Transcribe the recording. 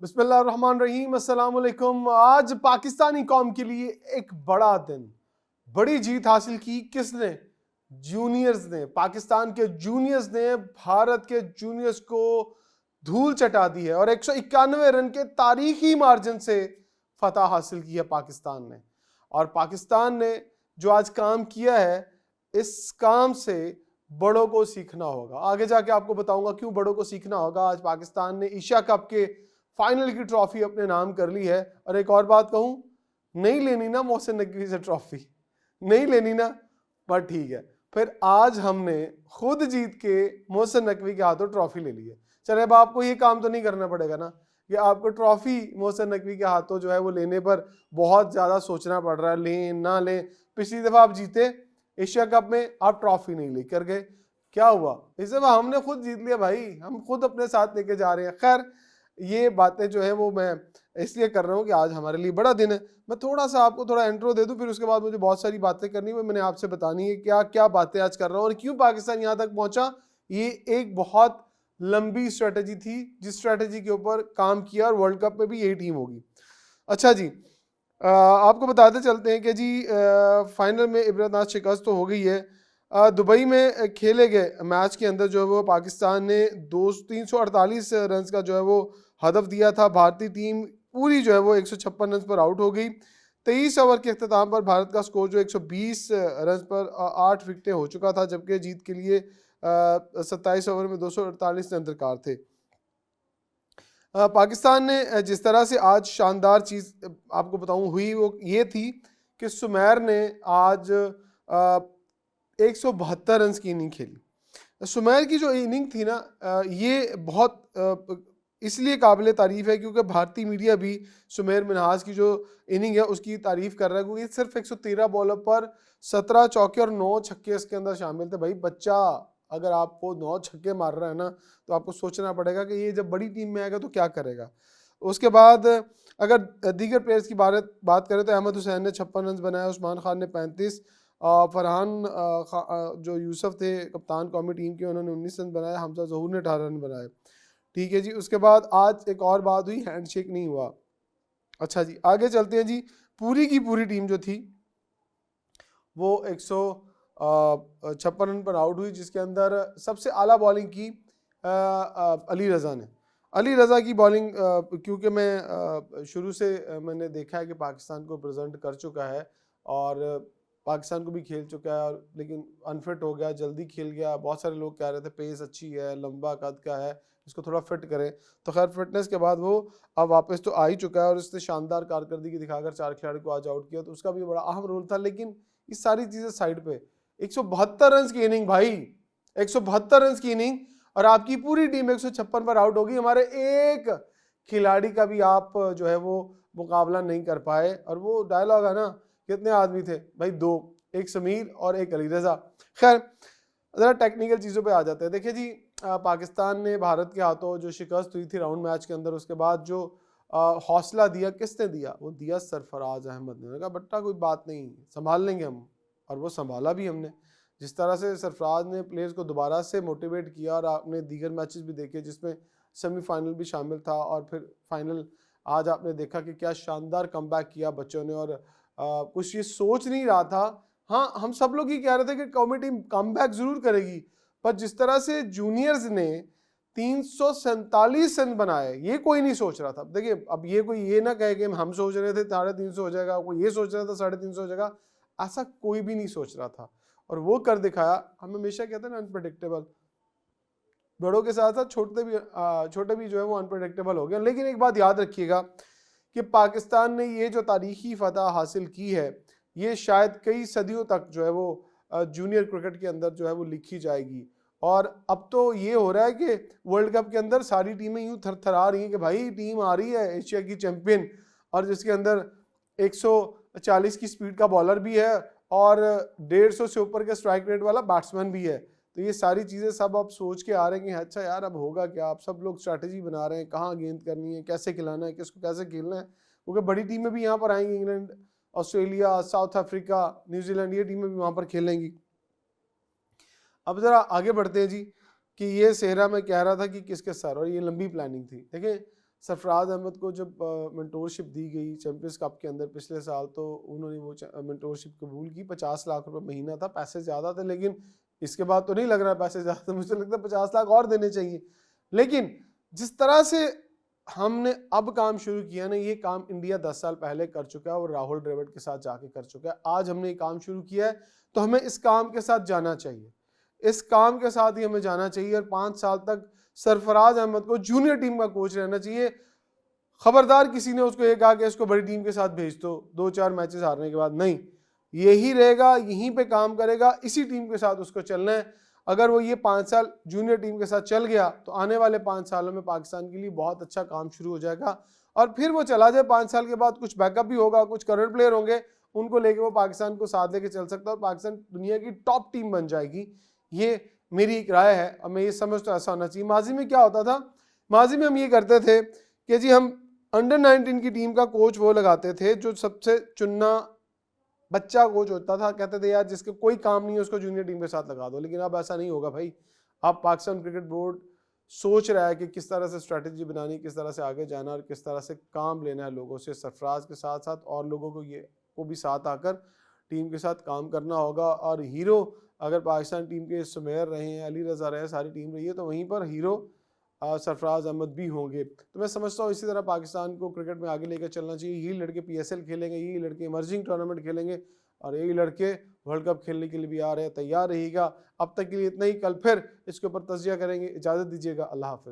बिस्मिल्लाहिर्रहमानिर्रहीम, अस्सलाम वालेकुम। आज पाकिस्तानी कौम के लिए एक बड़ा दिन, बड़ी जीत हासिल की। किसने? जूनियर्स ने। पाकिस्तान के जूनियर्स ने भारत के जूनियर्स को धूल चटा दी है और 191 रन के तारीखी मार्जिन से फतह हासिल की है पाकिस्तान ने। और पाकिस्तान ने जो आज काम किया है, इस काम से बड़ों को सीखना होगा। आगे जाके आपको बताऊंगा क्यों बड़ों को सीखना होगा। आज पाकिस्तान ने एशिया कप के फाइनल की ट्रॉफी अपने नाम कर ली है। और एक और बात कहूं, नहीं लेनी ना मोहसिन नकवी से ट्रॉफी, नहीं लेनी ना, पर ठीक है, फिर आज हमने खुद जीत के मोहसिन नकवी के हाथों ट्रॉफी ले ली है। चले, अब आपको ये काम तो नहीं करना पड़ेगा ना कि आपको ट्रॉफी मोहसिन नकवी के हाथों जो है वो लेने पर बहुत ज्यादा सोचना पड़ रहा है, लें ना लें। पिछली दफा आप जीते एशिया कप में, आप ट्रॉफी नहीं लेकर गए, क्या हुआ? इस दफा हमने खुद जीत लिया भाई, हम खुद अपने साथ लेके जा रहे हैं। खैर, ये बातें जो है वो मैं इसलिए कर रहा हूँ कि आज हमारे लिए बड़ा दिन है। मैं थोड़ा सा आपको थोड़ा इंट्रो दे दूं, फिर उसके बाद मुझे बहुत सारी बातें करनी है। मैंने आपसे बतानी है क्या क्या बातें आज कर रहा हूँ और क्यों पाकिस्तान यहाँ तक पहुंचा। ये एक बहुत लंबी स्ट्रेटेजी थी, जिस स्ट्रेटेजी के ऊपर काम किया, और वर्ल्ड कप में भी यही टीम होगी। अच्छा जी, आपको बताते चलते हैं कि जी फाइनल में इबरतनाक शिकस्त तो हो गई है। दुबई में खेले गए मैच के अंदर जो है वो पाकिस्तान ने 348 रन का जो है वो हदफ दिया था। भारतीय टीम पूरी जो है वो 156 रन पर आउट हो गई। 23 ओवर के अख्ताम पर भारत का स्कोर जो 120 रन पर 8 विकेटें हो चुका था, जबकि जीत के लिए 27 ओवर में 248 रन दरकार थे। पाकिस्तान ने जिस तरह से आज शानदार चीज़ आपको बताऊं हुई, वो ये थी कि सुमैर ने आज 172 रन की इनिंग खेली। सुमैर की जो इनिंग थी ना, ये बहुत इसलिए काबिल तारीफ़ है क्योंकि भारतीय मीडिया भी सुमेर मिनहाज की जो इनिंग है उसकी तारीफ़ कर रहा है, क्योंकि सिर्फ 113 बॉलर पर 17 चौके और 9 छक्के इसके अंदर शामिल थे। भाई बच्चा अगर आपको 9 छक्के मार रहा है ना, तो आपको सोचना पड़ेगा कि ये जब बड़ी टीम में आएगा तो क्या करेगा। उसके बाद अगर दीगर प्लेयर्स की बात करें तो अहमद हुसैन ने 56 रन बनाए, उस्मान खान ने 35, फरहान जो यूसुफ थे कप्तान कौमी टीम के, उन्होंने 19 रन बनाए, हमजा जहूर ने 18 रन बनाए। ठीक है जी। उसके बाद आज एक और बात हुई, हैंडशेक नहीं हुआ। अच्छा जी, आगे चलते हैं जी। पूरी की पूरी टीम जो थी वो 156 रन पर आउट हुई, जिसके अंदर सबसे आला बॉलिंग की अली रज़ा ने। अली रज़ा की बॉलिंग, क्योंकि मैं शुरू से मैंने देखा है कि पाकिस्तान को प्रेजेंट कर चुका है और पाकिस्तान को भी खेल चुका है, और लेकिन अनफिट हो गया, जल्दी खेल गया। बहुत सारे लोग कह रहे थे पेस अच्छी है, लंबा कद का है, इसको थोड़ा फिट करें। तो खैर फिटनेस के बाद वो अब वापस तो आ ही चुका है और उसने शानदार कारकर्दगी दिखाकर 4 खिलाड़ी को आज आउट किया, तो उसका भी बड़ा अहम रोल था। लेकिन ये सारी चीज़ें साइड पे, 172 रन की इनिंग भाई, 172 रन की इनिंग, और आपकी पूरी टीम 156 पर आउट होगी। हमारे एक खिलाड़ी का भी आप जो है वो मुकाबला नहीं कर पाए। और वो डायलॉग है ना, कितने आदमी थे भाई? 2, एक समीर और एक अली रजा। खैर, ज़रा टेक्निकल चीज़ों पे आ जाते हैं। देखिए जी, पाकिस्तान ने भारत के हाथों जो शिकस्त हुई थी राउंड मैच के अंदर, उसके बाद जो हौसला दिया, किसने दिया? वो दिया सरफराज अहमद ने। कहा बट्टा कोई बात नहीं, संभाल लेंगे हम, और वो संभाला भी हमने। जिस तरह से सरफराज ने प्लेयर्स को दोबारा से मोटिवेट किया, और आपने दीगर मैचेस भी देखे जिसमें सेमीफाइनल भी शामिल था और फिर फाइनल, आज आपने देखा कि क्या शानदार कमबैक किया बच्चों ने। और कुछ ये सोच नहीं रहा था, हाँ हम सब लोग ये कह रहे थे कि कौमी टीम कमबैक जरूर करेगी, पर जिस तरह से जूनियर्स ने 347 रन बनाए, ये कोई नहीं सोच रहा था। देखिए, अब ये कोई ये ना कहे कि हम सोच रहे थे 350 हो जाएगा, कोई ये सोच रहा था 350 हो जाएगा, ऐसा कोई भी नहीं सोच रहा था, और वो कर दिखाया। हम हमेशा कहते हैं ना, अनप्रडिक्टेबल, बड़ों के साथ साथ छोटे भी जो है वो अनप्रडिक्टेबल हो गए। लेकिन एक बात याद रखिएगा कि पाकिस्तान ने ये जो तारीखी फतह हासिल की है, ये शायद कई सदियों तक जो है वो जूनियर क्रिकेट के अंदर जो है वो लिखी जाएगी। और अब तो ये हो रहा है कि वर्ल्ड कप के अंदर सारी टीमें यूं थरथरा रही हैं कि भाई टीम आ रही है एशिया की चैंपियन, और जिसके अंदर 140 की स्पीड का बॉलर भी है और 150 से ऊपर के स्ट्राइक रेट वाला बैट्समैन भी है। तो ये सारी चीज़ें सब आप सोच के आ रहे हैं कि अच्छा यार अब होगा क्या। आप सब लोग स्ट्रैटेजी बना रहे हैं, कहाँ गेंद करनी है, कैसे खिलाना है, किसको कैसे खेलना है, क्योंकि बड़ी टीमें भी यहाँ पर आएंगी, England, Australia, south Africa, New Zealand, ये टीमें भी वहाँ पर खेलेंगी। अब ज़रा आगे बढ़ते हैं जी, कि ये सेहरा मैं कह रहा था कि किसके सर, और ये लंबी प्लानिंग थी। देखिए, सरफराज अहमद को जब मेंटोरशिप दी गई चैंपियंस कप के अंदर पिछले साल, तो उन्होंने वो मेंटोरशिप कबूल की। 50 लाख रुपए महीना था, पैसे ज़्यादा थे, लेकिन इसके बाद तो नहीं लग रहा पैसे ज़्यादा, मुझे लगता है 50 लाख और देने चाहिए। लेकिन जिस तरह से हमने अब काम शुरू किया ना, ये काम इंडिया 10 साल पहले कर चुका है और राहुल द्रविड़ के साथ जाके कर चुका है। आज हमने ये काम शुरू किया है तो हमें इस काम के साथ जाना चाहिए, इस काम के साथ ही हमें जाना चाहिए और 5 साल तक सरफराज अहमद को जूनियर टीम का कोच रहना चाहिए। खबरदार किसी ने उसको ये कहा कि इसको बड़ी टीम के साथ भेज दो 2-4 मैचेस हारने के बाद, नहीं, यही रहेगा, यहीं पे काम करेगा, इसी टीम के साथ उसको चलना है। अगर वो ये 5 साल जूनियर टीम के साथ चल गया तो आने वाले 5 सालों में पाकिस्तान के लिए बहुत अच्छा काम शुरू हो जाएगा और फिर वो चला जाए 5 साल के बाद, कुछ बैकअप भी होगा, कुछ करंट प्लेयर होंगे, उनको लेके वो पाकिस्तान को साथ लेके चल सकता है और पाकिस्तान दुनिया की टॉप टीम बन जाएगी। ये मेरी एक राय है और मैं ये समझता हूँ ऐसा होना चाहिए। माजी में क्या होता था, माजी में हम ये करते थे कि जी हम अंडर 19 की टीम का कोच वो लगाते थे जो सबसे चुनना बच्चा कोच होता था, कहते थे यार जिसके कोई काम नहीं है उसको जूनियर टीम के साथ लगा दो। लेकिन अब ऐसा नहीं होगा भाई। अब पाकिस्तान क्रिकेट बोर्ड सोच रहा है कि किस तरह से स्ट्रैटेजी बनानी, किस तरह से आगे जाना और किस तरह से काम लेना है लोगों से। सरफराज के साथ साथ और लोगों को भी साथ आकर टीम के साथ काम करना होगा। और हीरो अगर पाकिस्तान टीम के सुमेर रहे हैं, अली रज़ा रहे, सारी टीम रही है, तो वहीं पर हीरो सरफराज अहमद भी होंगे। तो मैं समझता हूँ इसी तरह पाकिस्तान को क्रिकेट में आगे लेकर चलना चाहिए। यही लड़के PSL खेलेंगे, यही लड़के इमर्जिंग टूर्नामेंट खेलेंगे और यही लड़के वर्ल्ड कप खेलने के लिए भी आ रहे हैं। तैयार रहिएगा। अब तक के लिए इतना ही, कल फिर इसके ऊपर तज्जिया करेंगे। इजाज़त दीजिएगा, अल्लाह हाफ़िज़।